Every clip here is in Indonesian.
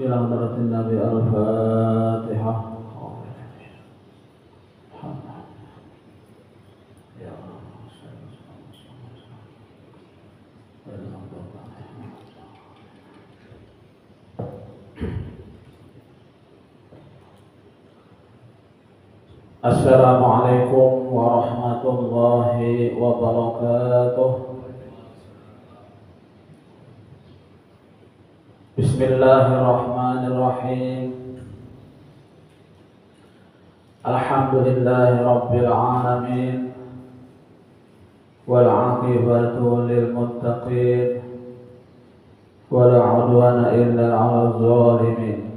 إلى حضرة النبي الفاتحة. Assalamualaikum warahmatullahi wabarakatuh. Bismillahirrahmanirrahim. Alhamdulillahi rabbil alamin. Wal 'aqibatu lil muttaqin. Wala 'udwana illa 'alal zalimin.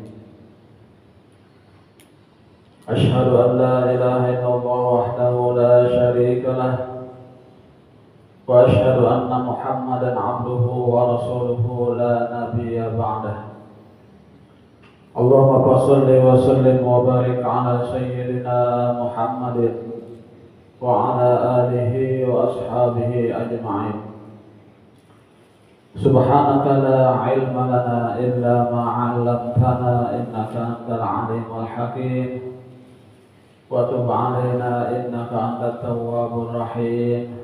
Ashhadu an la ilaha illallah wahdahu la syarika lah. Wa ashhadu anna Muhammadan 'abduhu wa rasuluhu la nabiyya ba'dah. Allahumma shalli wa sallim wa barik 'ala sayyidina Muhammadin wa 'ala alihi wa ashabihi ajma'in. Subhanaka la 'ilma lana illa ma 'allamtana innaka antal 'alimul hakim. Wa tub 'alaina innaka antat tawwabur rahim.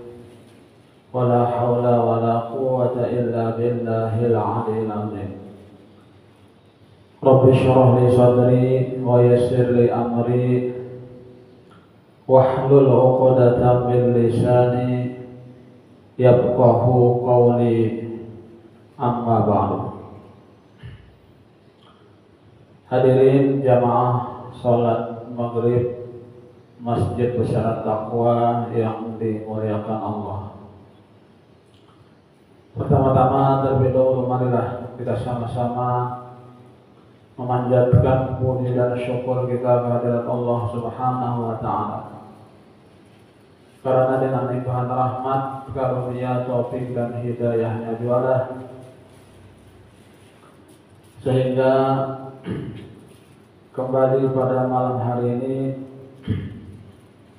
Wa la haula wa la quwwata illa billahil 'aliyyil 'azim. Rabbi shrah li sadri wa yassir li amri wahlul 'uqdatam min lisani yafqahu qawli. Amma ba'du. Hadirin jamaah salat maghrib Masjid Besar Taqwa yang dimuliakan Allah. Pertama-tama terlebih dahulu marilah kita sama-sama memanjatkan puji dan syukur kita kehadirat Allah Subhanahu wa taala. Karena dengan limpahan rahmat, karunia, taufik dan hidayahnya jualah sehingga kembali pada malam hari ini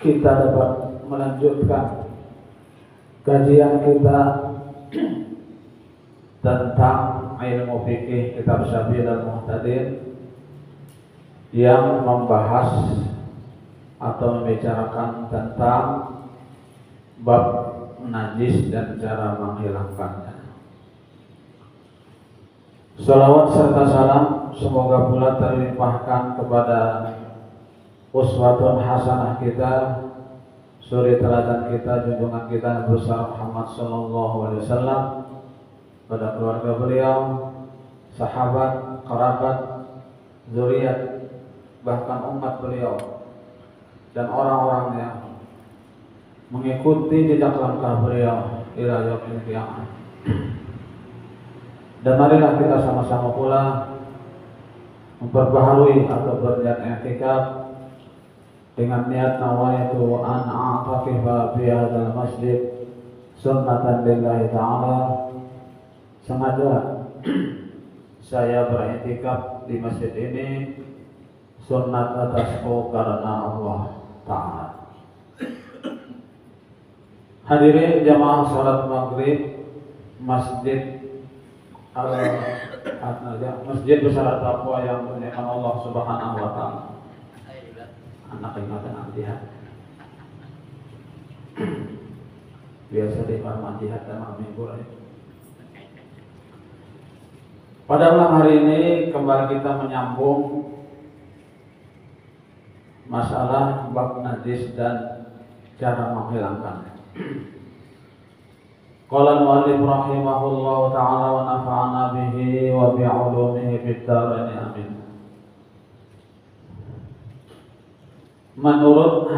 kita dapat melanjutkan kajian kita tentang ilmu fikih kitab Syafi'il Muhtadin yang membahas atau membicarakan tentang bab najis dan cara menghilangkannya. Salawat serta salam semoga pula terlimpahkan kepada uswatun hasanah kita, suri teladan kita, junjungan kita Nabi besar Muhammad sallallahu alaihi wasallam, pada keluarga beliau, sahabat, kerabat, zuriat, bahkan umat beliau dan orang-orang yang mengikuti jejak langkah beliau ila yaumil qiyamah. Dan marilah kita sama-sama pula memperbaharui atau berniat i'tikaf dengan niat nawaitu an a'takifa fi hadzal masjid sunnatan lillahi ta'ala. Sengaja saya beriktikaf di masjid ini sunnat atasku karena Allah Ta'ala. Hadirin jamaah salat maghrib Masjid Masjid Besar Taqwa yang dimuliakan Allah Subhanahu wa taala. Anak ingatan al-jihad. Biasa di malam jihad dan malam minggu. Pada malam hari ini kembali kita menyambung masalah bab najis dan cara menghilangkannya. Qala al-mu'allif rahimahullahu ta'ala wa nafa'ana bihi wa bi'ulumihi fid dharain amin. Menurut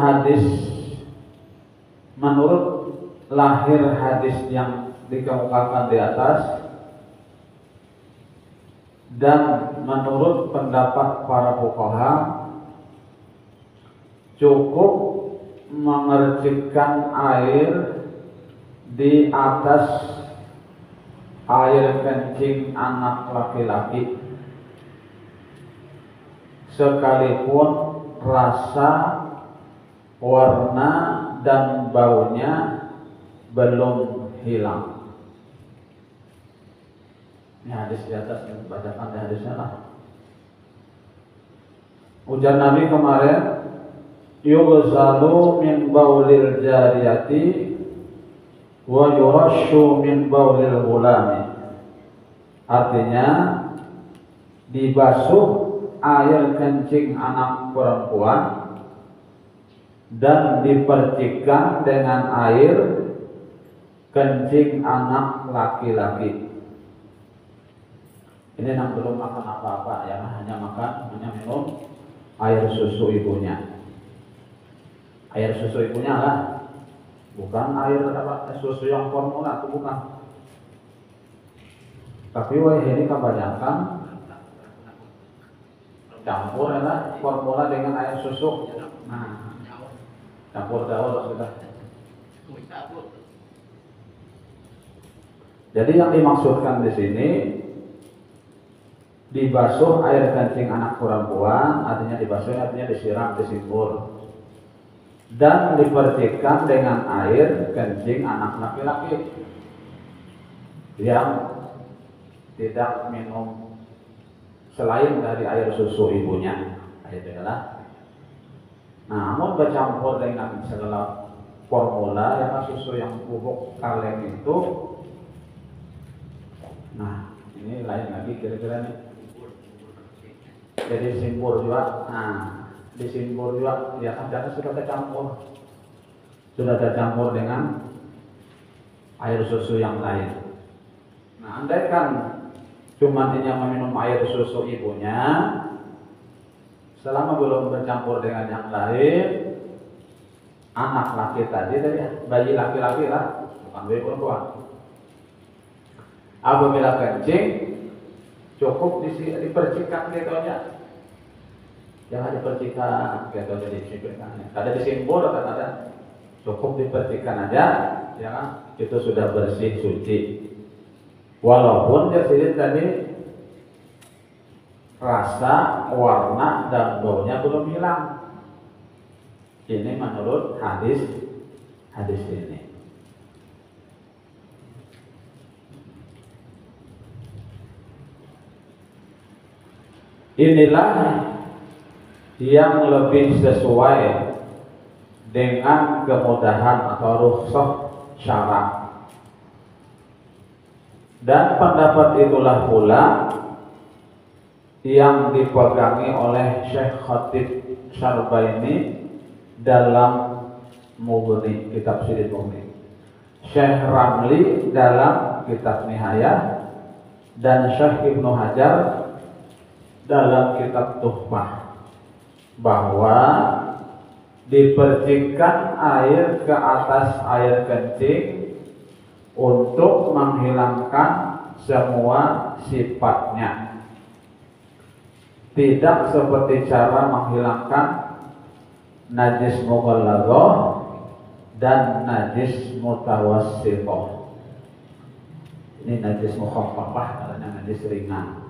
lahir hadis yang dikemukakan di atas dan menurut pendapat para fuqaha, cukup mengercikkan air di atas air kencing anak laki-laki sekalipun rasa, warna, dan baunya belum hilang. Ini hadis di atas yang dibacakan di hadisnya lah. Ujar Nabi kemarin, yughsalu min baulil jariyati wa yurashu min baulil gulami. Artinya dibasuh air kencing anak perempuan dan dipercikkan dengan air kencing anak laki-laki. Ini yang belum makan apa-apa ya, hanya minum air susu ibunya. Air susu ibunya lah, bukan air susu yang formula, itu bukan. Tapi ini kebanyakan campur ya, formula dengan air susu. Nah, campur gaul sudah. Jadi yang dimaksudkan di sini dibasuh air kencing anak perempuan, artinya dibasuh artinya disiram, disimbur, dan dipercikkan dengan air kencing anak laki-laki yang tidak minum selain dari air susu ibunya. Itu adalah. Namun bercampur dengan segala formula yang susu yang bubuk kaleng itu. Nah, ini lain lagi kira-kira nih. Jadi simbur juga. Nah, disimbur juga ya kan, karena sudah tercampur dengan air susu yang lain. Nah, andaikan cuma hanya meminum air susu ibunya, selama belum bercampur dengan yang lain, anak laki tadi bayi laki-laki lah, bukan bayi perempuan. Apabila kencing, cukup dipercikkan gitu aja. Jangan dipercikan gitu aja, disimpulkan. Ada disimbol kan ada, cukup dipercikan aja, ya kan? Itu sudah bersih suci. Walaupun dia tadi rasa, warna dan baunya belum hilang. Ini menurut hadis ini. Inilah yang lebih sesuai dengan kemudahan atau rukhsah syara'. Dan pendapat itulah pula yang dipegangi oleh Syekh Khatib Syarbaini dalam Mughni, kitab Siril Mughni, Syekh Ramli dalam kitab Nihayah, dan Syekh Ibnu Hajar dalam kitab Tuhfah, bahwa dipercikkan air ke atas air kencing untuk menghilangkan semua sifatnya, tidak seperti cara menghilangkan najis mughallaghah dan najis mutawassithah. Ini najis mukhaffafah, karena najis ringan.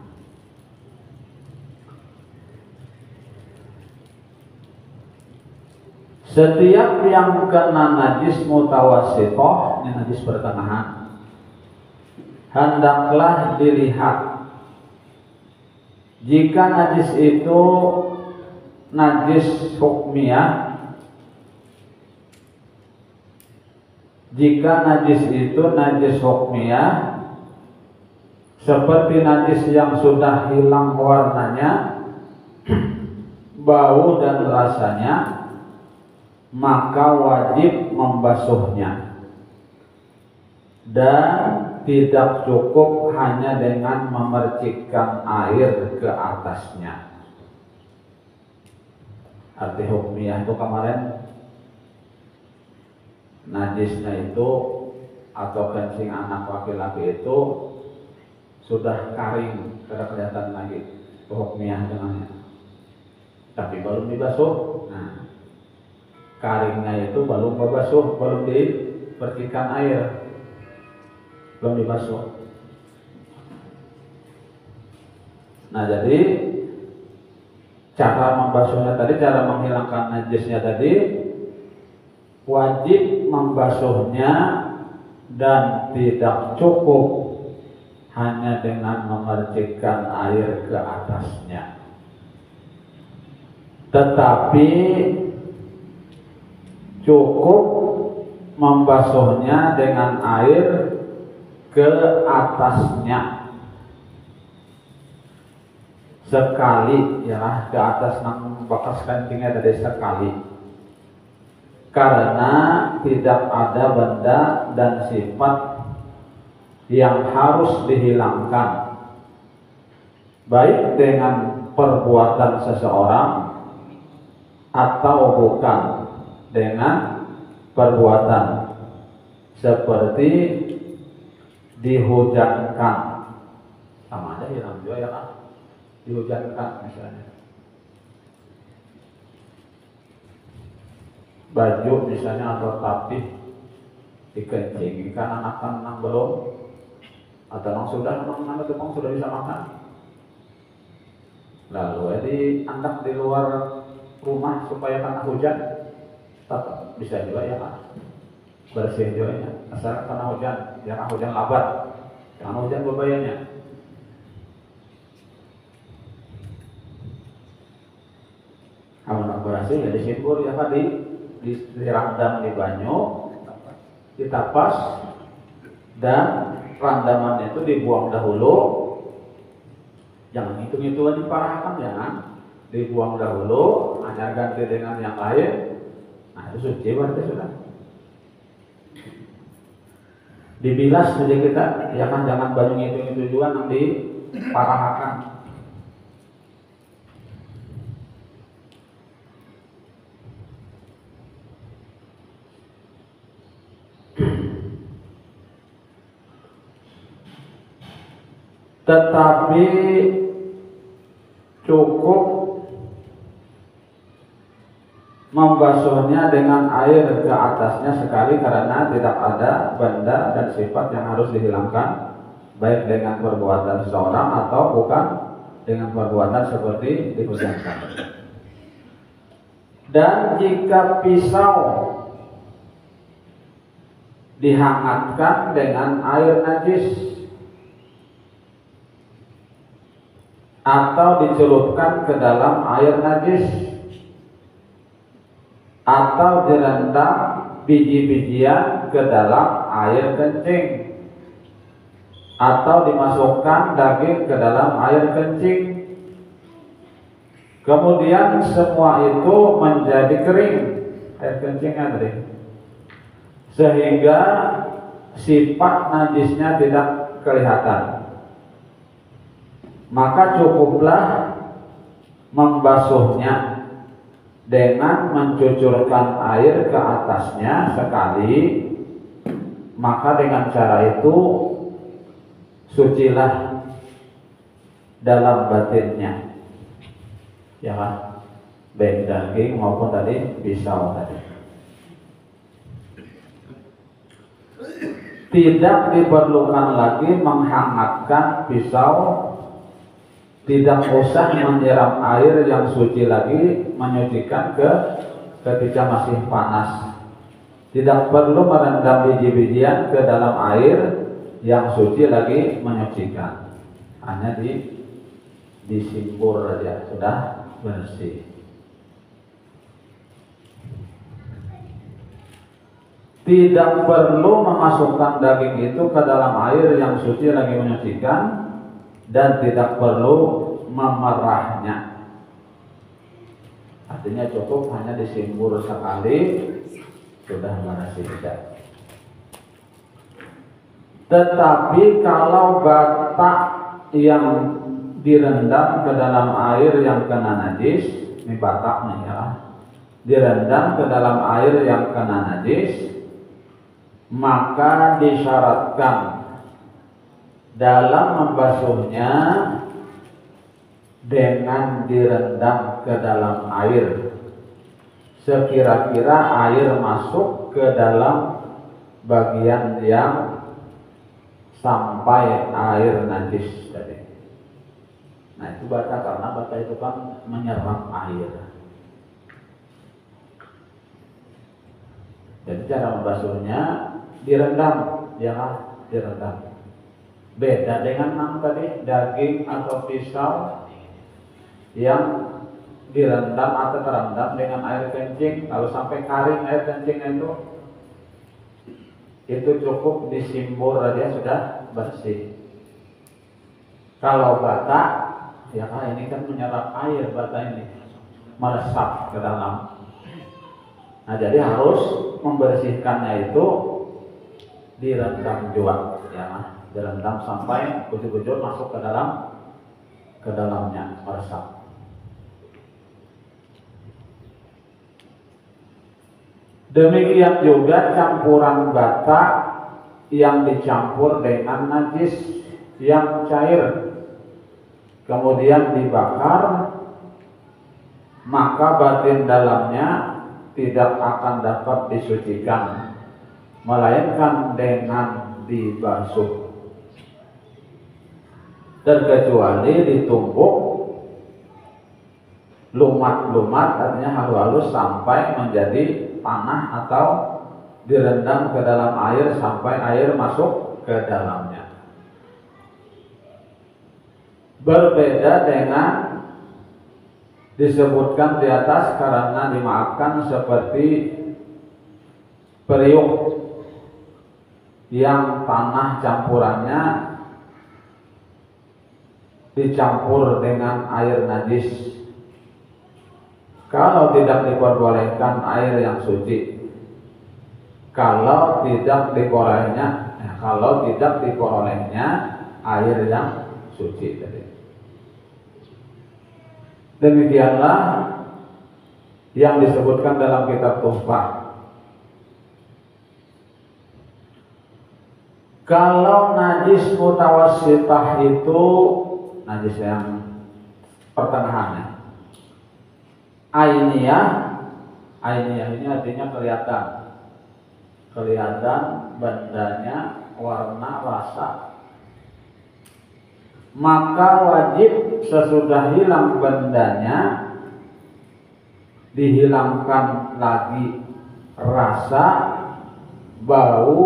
Setiap yang kena najis mutawassithah, ini najis pertengahan, hendaklah dilihat. Jika najis itu najis hukmiyah, seperti najis yang sudah hilang warnanya, bau dan rasanya, maka wajib membasuhnya, dan tidak cukup hanya dengan memercikkan air ke atasnya. Arti hukmiyah itu kemarin, najisnya itu atau kencing anak laki-laki itu sudah kering, tidak kelihatan lagi, itu hukmiyah dengannya, tapi belum dibasuh. Nah, karingnya itu belum dibasuh, belum dipercikan air, belum dibasuh. Nah, jadi cara membasuhnya tadi, cara menghilangkan najisnya tadi, wajib membasuhnya dan tidak cukup hanya dengan memercikkan air ke atasnya. tetapi cukup membasuhnya dengan air ke atasnya sekali, ya, ke atas nang bekas kencingnya dari sekali, karena tidak ada benda dan sifat yang harus dihilangkan, baik dengan perbuatan seseorang atau bukan dengan perbuatan, seperti dihujankan, sama aja hilang juga ya kan, dihujankan misalnya, baju misalnya atau tapih dikencing kan anak-anak belum, atau orang sudah, anak tepung sudah bisa makan, lalu diangkat di luar rumah supaya kena hujan, tetap bisa juga ya kan, bersih juga ya, asal kena hujan, jangan hujan lebat, jangan hujan bebayanya. Kalau nak berhasil ya disimbur ya kan, direndam di banyu, ditapas, dan rendamannya itu dibuang dahulu, jangan hitung-hitungan diparahkan, jangan, dibuang dahulu, hanya ganti dengan yang lain. Nah itu suci berarti sudah. Dibilas saja kita, ya kan, jangan banyak hitung-hitung juga nanti parahkan. Tetapi cukup membasuhnya dengan air ke atasnya sekali, karena tidak ada benda dan sifat yang harus dihilangkan, baik dengan perbuatan seseorang atau bukan dengan perbuatan seperti dihujankan. Dan jika pisau dihangatkan dengan air najis atau dicelupkan ke dalam air najis, atau direndam biji-bijian ke dalam air kencing, atau dimasukkan daging ke dalam air kencing, kemudian semua itu menjadi kering, air kencingnya tadi, sehingga sifat najisnya tidak kelihatan, maka cukuplah membasuhnya dengan mencucurkan air ke atasnya sekali, maka dengan cara itu sucilah dalam batinnya, ya kan, baik daging maupun tadi pisau tadi. Tidak diperlukan lagi menghangatkan pisau, tidak usah menyiram air yang suci lagi menyucikan ketika masih panas. Tidak perlu merendam biji-bijian ke dalam air yang suci lagi menyucikan. Hanya disimbur saja sudah bersih. Tidak perlu memasukkan daging itu ke dalam air yang suci lagi menyucikan, dan tidak perlu memerahnya. Artinya cukup hanya disimbur sekali sudah bersih. Tetapi kalau batak yang direndam ke dalam air yang kena najis, ini bataknya ya, direndam ke dalam air yang kena najis, maka disyaratkan dalam membasuhnya dengan direndam ke dalam air sekira-kira air masuk ke dalam bagian yang sampai air najis tadi. Nah itu bata, karena bata itu kan menyerap air. Jadi cara membasuhnya direndam, ya, direndam. Beda dengan yang tadi daging atau pisau yang direndam atau terendam dengan air kencing, kalau sampai kering air kencingnya itu cukup disimbur aja sudah bersih. Kalau bata, ya kan ini kan menyerap air, bata ini meresap ke dalam. Nah jadi harus membersihkannya itu direndam juga, ya, direndam sampai bujur-bujur masuk ke dalamnya meresap. Demikian juga campuran bata yang dicampur dengan najis yang cair kemudian dibakar, maka batin dalamnya tidak akan dapat disucikan melainkan dengan dibasuh, terkecuali ditumbuk lumat-lumat, artinya halus-halus sampai menjadi panah atau direndam ke dalam air sampai air masuk ke dalamnya. Berbeda dengan disebutkan di atas karena dimaafkan seperti periuk yang tanah campurannya dicampur dengan air najis. Kalau tidak diperbolehkan air yang suci, kalau tidak diperolehnya air yang suci tadi. Demikianlah yang disebutkan dalam kitab Tuhfah. Kalau najis mutawassitah itu najis yang pertengahannya. Ainiyah ini artinya kelihatan bandanya, warna, rasa. Maka wajib sesudah hilang bandanya dihilangkan lagi rasa, bau,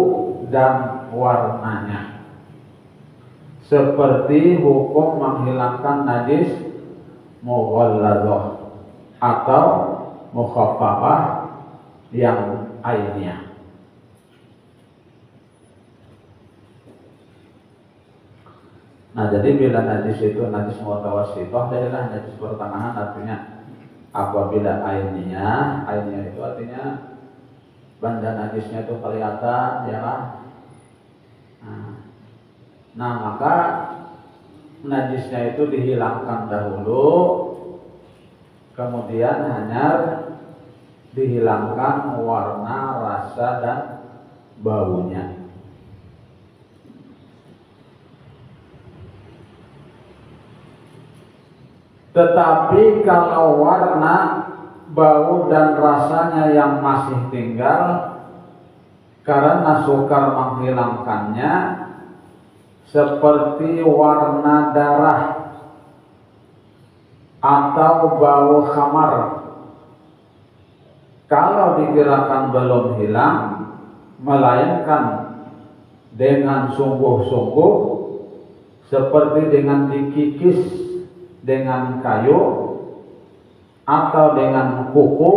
dan warnanya. Seperti hukum menghilangkan najis mughalladzah atau mukhaffafah yang ainiyah. Nah jadi bila najis itu najis mutawassithah, adalah najis pertengahan, artinya apabila ainiyah itu artinya benda najisnya itu kelihatan, ya kan? Nah maka najisnya itu dihilangkan dahulu, kemudian hanya dihilangkan warna, rasa, dan baunya. Tetapi kalau warna, bau, dan rasanya yang masih tinggal karena sukar menghilangkannya, seperti warna darah atau bau khamar, kalau dikirakan belum hilang, melainkan dengan sungguh-sungguh, seperti dengan dikikis dengan kayu atau dengan kuku,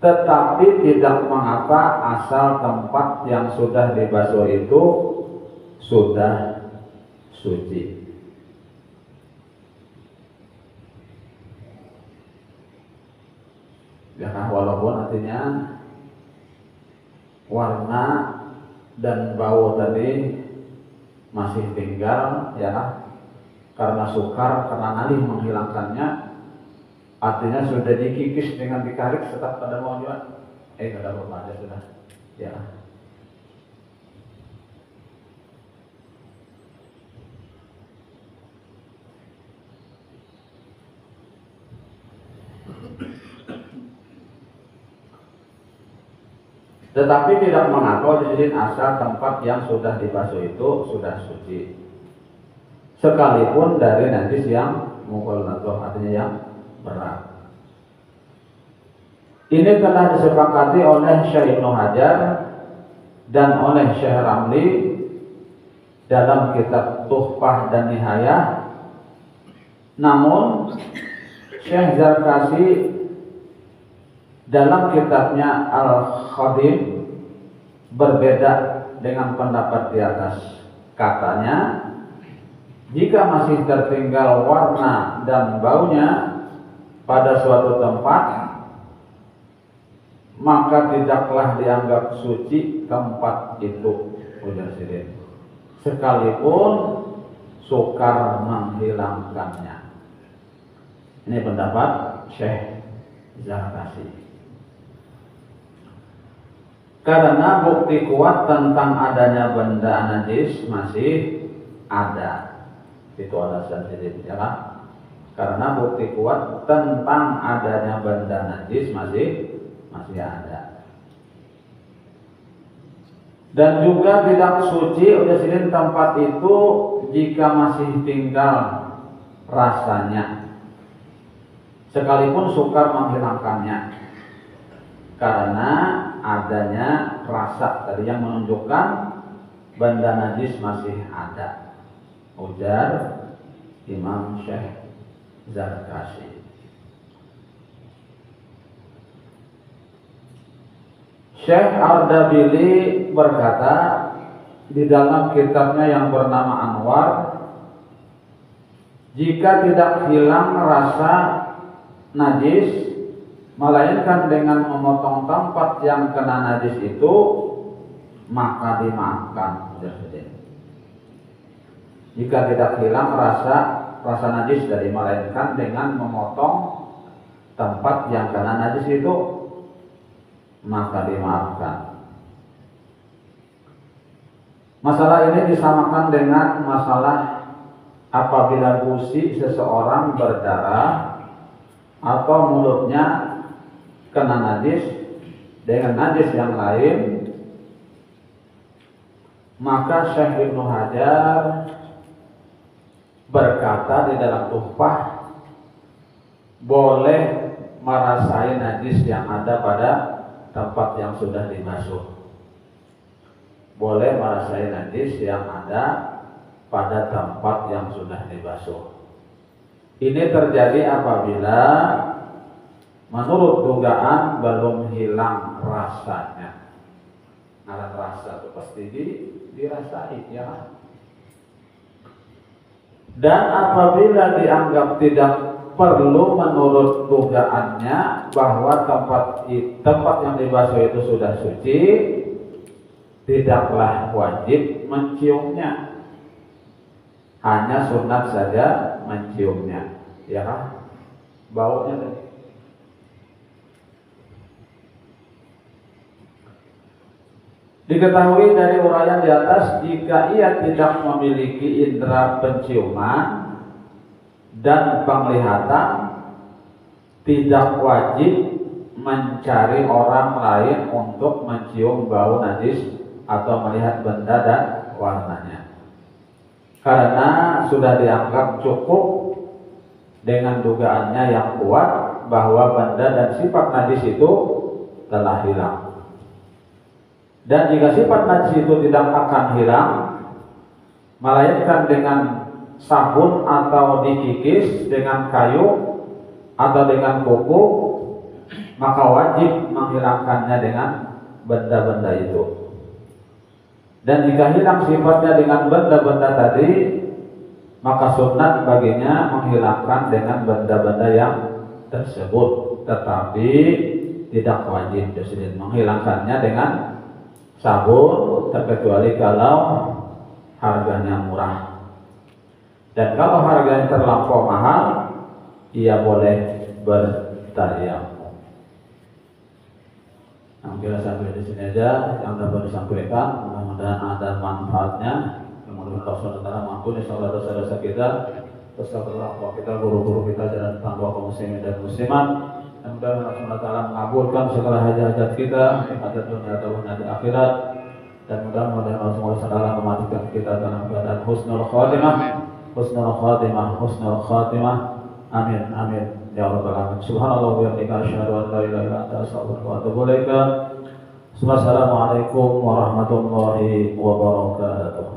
tetapi tidak mengapa asal tempat yang sudah dibasuh itu sudah suci. Ya kan, walaupun artinya warna dan bau tadi masih tinggal, ya kan, karena sukar, karena ngalih menghilangkannya, artinya sudah dikikis dengan dikarik tetap pada mau juga, kada berpada sudah, ya. Tetapi tidak mengapa dijadiin asal tempat yang sudah dibasuh itu sudah suci, sekalipun dari najis yang mughalladzah, artinya yang berat. Ini telah disepakati oleh Syekh Ibnu Hajar dan oleh Syekh Ramli dalam kitab Tuhfah dan Nihayah Namun Syekh Zarkashi dalam kitabnya Al-Khadim berbeda dengan pendapat di atas. Katanya, jika masih tertinggal warna dan baunya pada suatu tempat, maka tidaklah dianggap suci tempat itu, ujar Sirin, sekalipun sukar menghilangkannya. Ini pendapat Syekh Zarkashi. Karena bukti kuat tentang adanya benda najis masih ada. Itu alasan Sirin, ya kan? Karena bukti kuat tentang adanya benda najis masih ada. Dan juga tidak suci, udah Sirin, tempat itu jika masih tinggal rasanya, sekalipun sukar menghilangkannya, karena adanya rasa tadi yang menunjukkan benda najis masih ada, ujar Imam Syekh Zarkashi. Syekh Ardabili berkata di dalam kitabnya yang bernama Anwar, jika tidak hilang rasa najis, melainkan dengan memotong tempat yang kena najis itu, maka dimaafkan. Jika tidak hilang rasa najis dari, melainkan dengan memotong tempat yang kena najis itu, maka dimaafkan. Masalah ini disamakan dengan masalah apabila gusi seseorang berdarah atau mulutnya kena najis dengan najis yang lain, maka Syekh Ibnu Hajar berkata di dalam Tuhfah, boleh merasai najis yang ada pada tempat yang sudah dibasuh. Boleh merasai najis yang ada pada tempat yang sudah dibasuh. Ini terjadi apabila menurut dugaan belum hilang rasanya. Nah, rasa itu pasti dirasai, ya. Dan apabila dianggap tidak perlu menurut dugaannya bahwa tempat yang dibasuh itu sudah suci, tidaklah wajib menciumnya. Hanya sunat saja menciumnya, ya kan? Baunya tadi. Diketahui dari uraian di atas, jika ia tidak memiliki indera penciuman dan penglihatan, tidak wajib mencari orang lain untuk mencium bau najis atau melihat benda dan warnanya, karena sudah dianggap cukup dengan dugaannya yang kuat bahwa benda dan sifat najis itu telah hilang. Dan jika sifat najis itu tidak akan hilang, melainkan dengan sabun atau dikikis dengan kayu atau dengan kuku, maka wajib menghilangkannya dengan benda-benda itu. Dan jika hilang sifatnya dengan benda-benda tadi, maka sunat baginya menghilangkan dengan benda-benda yang tersebut, tetapi tidak wajib menghilangkannya dengan sabun, terkecuali kalau harganya murah. Dan kalau harganya terlampau mahal, ia boleh bertayamum. Kira sampai di sini aja yang dapat disampaikan. Mudah-mudahan ada manfaatnya. Mudah-mudahan Allah SWT mengampuni segala dosa-dosa kita, dosa-dosa kita, guru-guru kita, dan tanggung kaum muslimin dan muslimat. Dan mudah-mudahan Allah SWT mengabulkan segala hajat-hajat kita, hajat dunia atau hajat akhirat. Dan mudah-mudahan Allah SWT mematikan kita dalam keadaan husnul khatimah, husnul khatimah, husnul khatimah. Amin, amin. Ya Rabbal Alamin. Subhanallah wa bihamdihi, asyhadu an la ilaha illa anta, astaghfiruka wa atubu ilaik. Assalamualaikum warahmatullahi wabarakatuh.